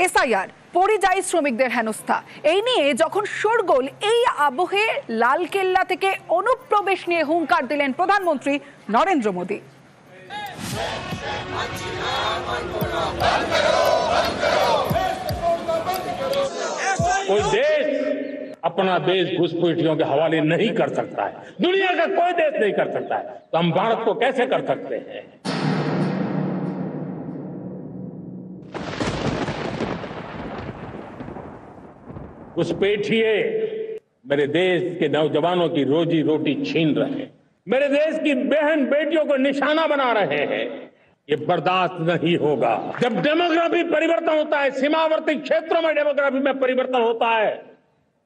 SIR পরিযায়ী শ্রমিকদের হেনস্থা এই নিয়ে যখন শোরগোল, এই আবহে লালকেল্লা থেকে অনুপ্রবেশ নিয়ে হুঙ্কার দিলেন প্রধানমন্ত্রী নরেন্দ্র মোদী। कोई देश अपना देश घुसपैठियों के हवाले नहीं कर सकता है, दुनिया का कोई देश नहीं कर सकता है, तो हम भारत को कैसे कर सकते हैं? घुसपैठिए मेरे देश के नौजवानों की रोजी रोटी छीन रहे हैं, मेरे देश की बहन बेटियों को निशाना बना रहे हैं। ये बर्दाश्त नहीं होगा। जब डेमोग्राफी परिवर्तन होता है, सीमावर्ती क्षेत्रों में डेमोग्राफी में परिवर्तन होता है,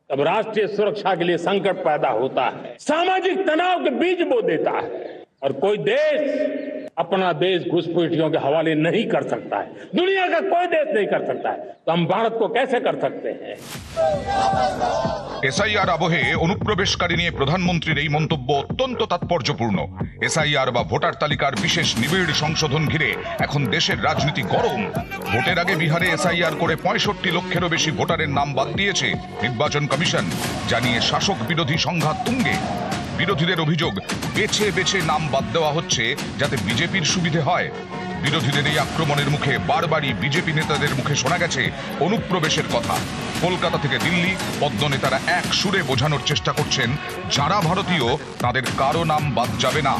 तब राष्ट्रीय सुरक्षा के लिए संकट पैदा होता है, सामाजिक तनाव के बीज बो देता है। और कोई देश अपना देश घुसपैठियों के हवाले नहीं कर सकता है, दुनिया का कोई देश नहीं कर सकता है, तो हम भारत को कैसे कर सकते हैं? এসআইআর আবহে অনুপ্রবেশকারী নিয়ে প্রধানমন্ত্রীর এই মন্তব্য অত্যন্ত তাৎপর্যপূর্ণ। এসআইআর বা ভোটার তালিকার বিশেষ নিবিড় সংশোধন ঘিরে এখন দেশের রাজনীতি গরম। ভোটের আগে বিহারে এসআইআর করে 65 লক্ষেরও বেশি ভোটারের নাম বাদ দিয়েছে নির্বাচন কমিশন, জানিয়ে শাসক বিরোধী সংঘাত তুঙ্গে। বিরোধীদের অভিযোগ, বেছে বেছে নাম বাদ দেওয়া হচ্ছে যাতে বিজেপির সুবিধে হয়। বিরোধীদের এই আক্রমণের মুখে বারবারই বিজেপি নেতাদের মুখে শোনা গেছে অনুপ্রবেশের কথা। কলকাতা থেকে দিল্লি পদ্ম নেতারা এক সুরে বোঝানোর চেষ্টা করছেন, যারা ভারতীয় তাদের কারো নাম বাদ যাবে না।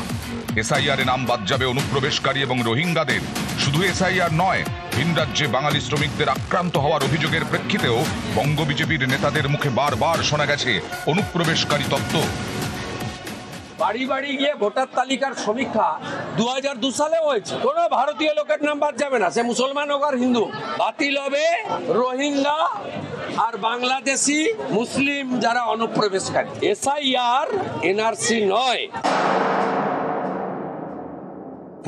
এসআইআরে নাম বাদ যাবে অনুপ্রবেশকারী এবং রোহিঙ্গাদের। শুধু এসআইআর নয়, ভিন রাজ্যে বাঙালি শ্রমিকদের আক্রান্ত হওয়ার অভিযোগের প্রেক্ষিতেও বঙ্গ বিজেপির নেতাদের মুখে বারবার শোনা গেছে অনুপ্রবেশকারী তত্ত্ব। বাড়ি বাড়ি গিয়ে ভোটার তালিকার সমীক্ষা 2002 সালে হয়েছে। কোন ভারতীয় লোকের নাম বাদ যাবে না, সে মুসলমান হোক আর হিন্দু। বাতিল হবে রোহিঙ্গা আর বাংলাদেশি মুসলিম যারা অনুপ্রবেশকারী। এসআইআর এনআরসি নয়।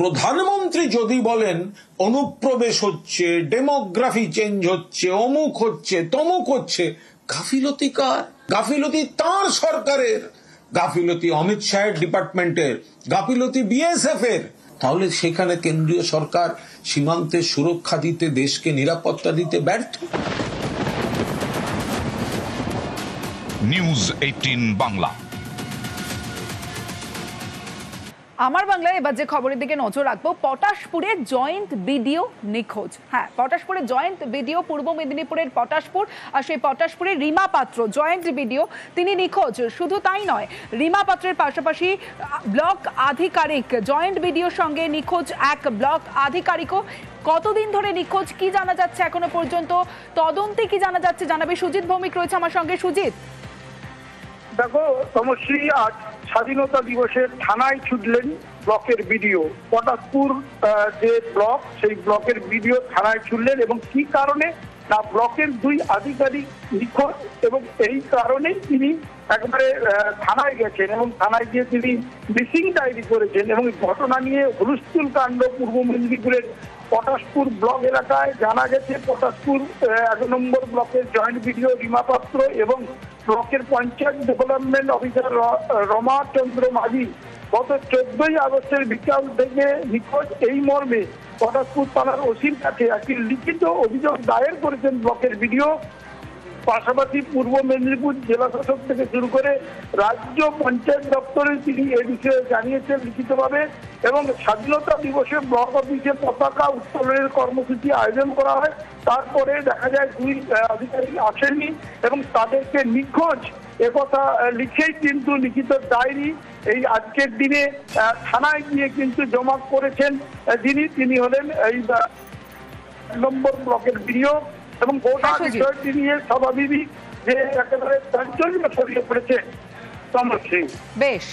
প্রধানমন্ত্রী যদি বলেন অনুপ্রবেশ হচ্ছে, ডেমোগ্রাফি চেঞ্জ হচ্ছে, অমুক হচ্ছে, তমুক হচ্ছে, গাফিলতি কার? গাফিলতি তার সরকারের, গাফিলতি অমিত শাহের ডিপার্টমেন্টের, গাফিলতি বিএসএফ এর। তাহলে সেখানে কেন্দ্রীয় সরকার সীমান্তে সুরক্ষা দিতে, দেশকে নিরাপত্তা দিতে ব্যর্থ। নিউজ 18 বাংলা। আমার বাংলায় এবার যে খবরের দিকে নজর রাখবো, পটাশপুরে জয়েন্ট বিডিও নিখোঁজ। হ্যাঁ, পটাশপুরে জয়েন্ট বিডিও, পূর্ব মেদিনীপুরের পটাশপুর, আর সেই পটাশপুরে রিমা পাত্র জয়েন্ট বিডিও, তিনি নিখোঁজ। শুধু তাই নয়, রিমা পাত্রের পাশাপাশি ব্লক আধিকারিক, জয়েন্ট বিডিওর সঙ্গে নিখোঁজ এক ব্লক আধিকারিকও। কতদিন ধরে নিখোঁজ, কি জানা যাচ্ছে এখনো পর্যন্ত, তদন্তে কি জানা যাচ্ছে জানাবে সুজিত ভৌমিক রয়েছে আমার সঙ্গে। সুজিত, দেখো তমশ্রী, আজ স্বাধীনতা দিবসের থানায় ছুটলেন ব্লকের বিডিও। পটাশপুর যে ব্লক, সেই ব্লকের বিডিও থানায় ছুটলেন এবং কি কারণে না, ব্লকের 2 আধিকারিক নিখোঁজ এবং এই কারণেই তিনি একবারে থানায় গেছেন এবং থানায় গিয়ে তিনি মিসিং ডায়েরি করেছেন। এবং ঘটনা নিয়ে হুলস্থুল কাণ্ড পূর্ব মেদিনীপুরের পটাশপুর ব্লক এলাকায়। জানা গেছে পটাশপুর 1 নম্বর ব্লকের জয়েন্ট বিডিও রিমা পাত্র এবং ব্লকের পঞ্চায়েত ডেভেলপমেন্ট অফিসার রমা চন্দ্র মাঝি গত 14ই আগস্টের বিকাল থেকে নিখোঁজ। এই মর্মে পটাশপুর থানার ওসির কাছে একটি লিখিত অভিযোগ দায়ের করেছেন ব্লকের বিডিও। পাশাপাশি পূর্ব মেদিনীপুর জেলা শাসক থেকে শুরু করে রাজ্য পঞ্চায়েত দপ্তরে তিনি এ বিষয়ে জানিয়েছেন লিখিতভাবে। এবং স্বাধীনতা দিবসে ব্লক অফিসে পতাকা উত্তোলনের কর্মসূচি আয়োজন করা হয়। তারপরে দেখা যায় 2 আধিকারিক আসেননি এবং তাদেরকে নিখোঁজ একথা লিখেই কিন্তু লিখিত ডায়েরি এই আজকের দিনে থানায় গিয়ে কিন্তু জমা করেছেন তিনি হলেন এই 1 নম্বর ব্লকের বিডিও। এবং গোটা বিষয়টি নিয়ে স্বাভাবিক যে একেবারে চাঞ্চল্য ছড়িয়ে পড়েছে। বেশ,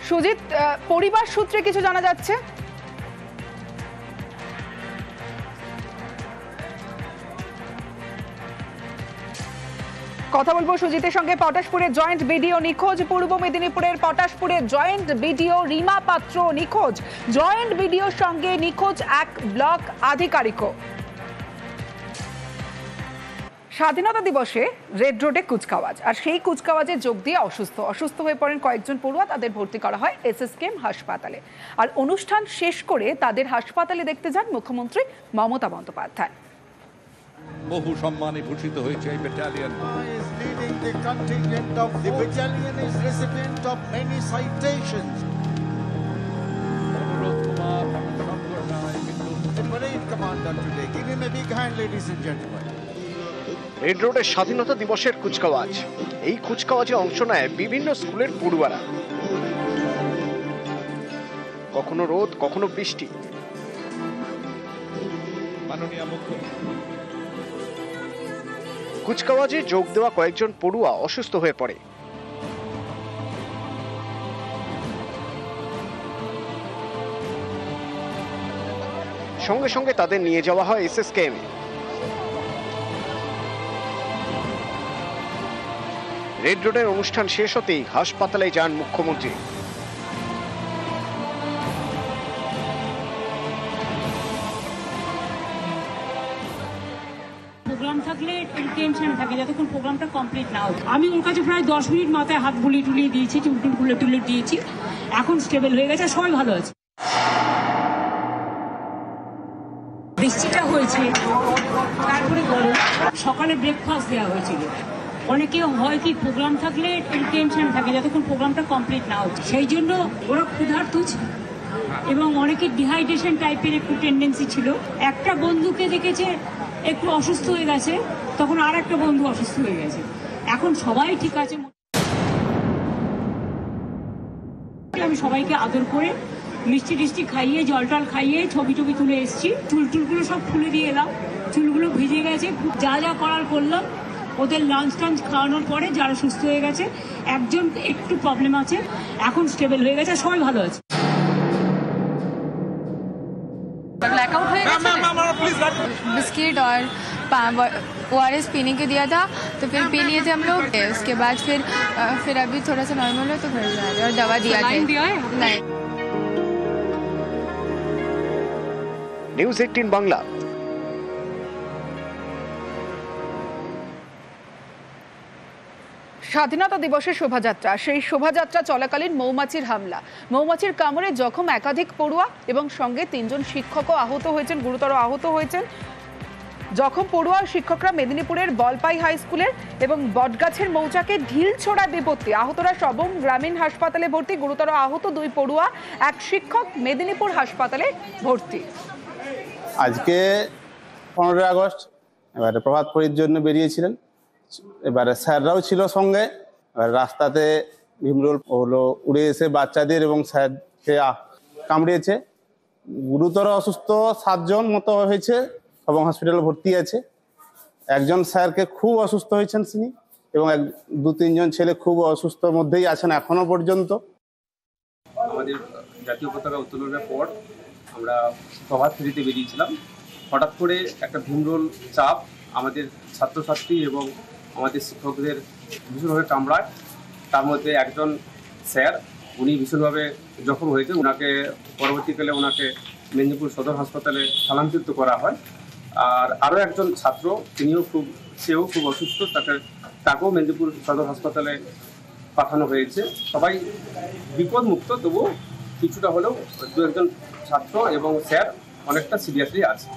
সুজিত, পরিবার সূত্রে কিছু জানা যাচ্ছে? কথা বলবো সুজিতের সঙ্গে। পটাশপুরের জয়েন্ট বিডিও নিখোঁজ, পূর্ব মেদিনীপুরের পটাশপুরের জয়েন্ট বিডিও রিমা পাত্র নিখোঁজ, জয়েন্ট বিডিওর সঙ্গে নিখোঁজ এক ব্লক আধিকারিকও। স্বাধীনতা দিবসে রেড রোডে কুচকাওয়াজ, আর সেই কুচকাওয়াজে যোগ দিয়ে অসুস্থ হয়ে পড়েন কয়েকজন পড়ুয়া। তাদের ভর্তি করা হয় SSKM হাসপাতালে। আর অনুষ্ঠান শেষ করে তাদের হাসপাতালে দেখতে যান মুখ্যমন্ত্রী মমতা বন্দ্যোপাধ্যায়। বহু সম্মানে ভূষিত হয়েছে এই battalion. is leading the contingent of the battalion is recipient of many citations. অনুরোধ কুমার শঙ্কর রায় বিন্দু The parade commander today. Give him a big hand, ladies and gentlemen. Red রোডের স্বাধীনতা দিবসের কুচকাওয়াজ। এই কুচকাওয়াজে অংশ নেয় বিভিন্ন স্কুলের পড়ুয়ারা। কখনো রোদ, কখনো বৃষ্টি। মাননীয় মুখ্যমন্ত্রী কুচকাওয়াজে যোগ দেওয়া কয়েকজন পড়ুয়া অসুস্থ হয়ে পড়ে। সঙ্গে সঙ্গে তাদের নিয়ে যাওয়া হয় SSKM এ। রেড রোডের অনুষ্ঠান শেষ হতেই হাসপাতালে যান মুখ্যমন্ত্রী। প্রোগ্রাম থাকলে টেনশন থাকে যতক্ষণ প্রোগ্রামটা কমপ্লিট না হয়। আমি ওর কাছে প্রায় 10 মিনিট মাথায় হাত বুলিয়ে টুলিয়ে দিয়েছি, চুলটুল তুলে দিয়েছি, এখন স্টেবল হয়ে গেছে, সবাই ভালো আছে। বৃষ্টিটা হয়েছে, তারপরে গরম, সকালে ব্রেকফাস্ট দেওয়া হয়েছিল। অনেকে হয় কি প্রোগ্রাম থাকলে টেনশন থাকে যতক্ষণ প্রোগ্রামটা কমপ্লিট না হচ্ছে, সেই জন্য ওরা ক্ষুধার্ত ছিল এবং অনেকে ডিহাইড্রেশন টাইপের একটু টেন্ডেন্সি ছিল। একটা বন্ধুকে দেখেছে একটু অসুস্থ হয়ে গেছে, তখন আর একটা বন্ধু অসুস্থ হয়ে গেছে, এখন সবাই ঠিক আছে। আমি সবাইকে আদর করে মিষ্টি টিষ্টি খাইয়ে, জল টল খাইয়ে, ছবি টবি তুলে এসেছি। চুলটুলগুলো সব খুলে দিয়ে এলাম, চুলগুলো ভিজে গেছে। যা যা করার করলাম। ওদের লাঞ্চ টাঞ্চ খাওয়ানোর পরে যারা সুস্থ হয়ে গেছে, একজন একটু প্রবলেম আছে, এখন স্টেবল হয়ে গেছে, সবাই ভালো আছে। ब्लैकआउट हो गया, बिस्किट और ORS पीने के दिया था, तो फिर पी लिए थे हम लोग। उसके बाद फिर अभी थोड़ा सा नॉर्मल हो तो घर जा रहे, और दवा दिया था। नहीं। নিউজ 18 বাংলা। স্বাধীনতা দিবসের শোভাযাত্রা, সেই শোভাযাত্রা চলাকালীন মৌমাছির হামলা, মৌমাছির কামড়ে জখম একাধিক পড়ুয়া এবং সঙ্গে 3 জন শিক্ষকও আহত হয়েছেন, গুরুতর আহত হয়েছেন। জখম পড়ুয়া শিক্ষকরা মেদিনীপুরের বলপাই হাই স্কুলের এবং বটগাছের মৌচাকে ঢিল ছোড়া বিপত্তি। আহতরা সবং গ্রামীণ হাসপাতালে ভর্তি, গুরুতর আহত 2 পড়ুয়া, 1 শিক্ষক মেদিনীপুর হাসপাতালে ভর্তি। আজকে 15 আগস্ট, এবারে প্রভাত ফেরির জন্য বেরিয়েছিলেন, এবারে স্যাররাও ছিল সঙ্গে। এবার রাস্তাতে ভীমরোল হলো উড়ে এসে বাচ্চাদের এবং স্যারকে কামড়িয়েছে। গুরুতর অসুস্থ 7 জন মতো হয়েছে এবং হসপিটালে ভর্তি আছে। একজন স্যারকে খুব অসুস্থ হয়েছেন তিনি, এবং 2-3 জন ছেলে খুব অসুস্থর মধ্যেই আছেন এখনো পর্যন্ত। আমাদের জাতীয় পতাকা উত্তোলনের পর আমরা প্রভাত ফেরিতে বেরিয়েছিলাম। হঠাৎ করে একটা ভীমরোল চাপ আমাদের ছাত্রছাত্রী এবং আমাদের শিক্ষকদের ভীষণভাবে কামড়ায়। তার মধ্যে একজন স্যার, উনি ভীষণভাবে জখম হয়েছে। ওনাকে পরবর্তীকালে মেদিনীপুর সদর হাসপাতালে স্থানান্তরিত করা হয়। আর আরও একজন ছাত্র, সেও খুব অসুস্থ, তাকেও মেদিনীপুর সদর হাসপাতালে পাঠানো হয়েছে। সবাই বিপদমুক্ত, তবুও কিছুটা হলেও 2-1 ছাত্র এবং স্যার অনেকটা সিরিয়াসলি আছে।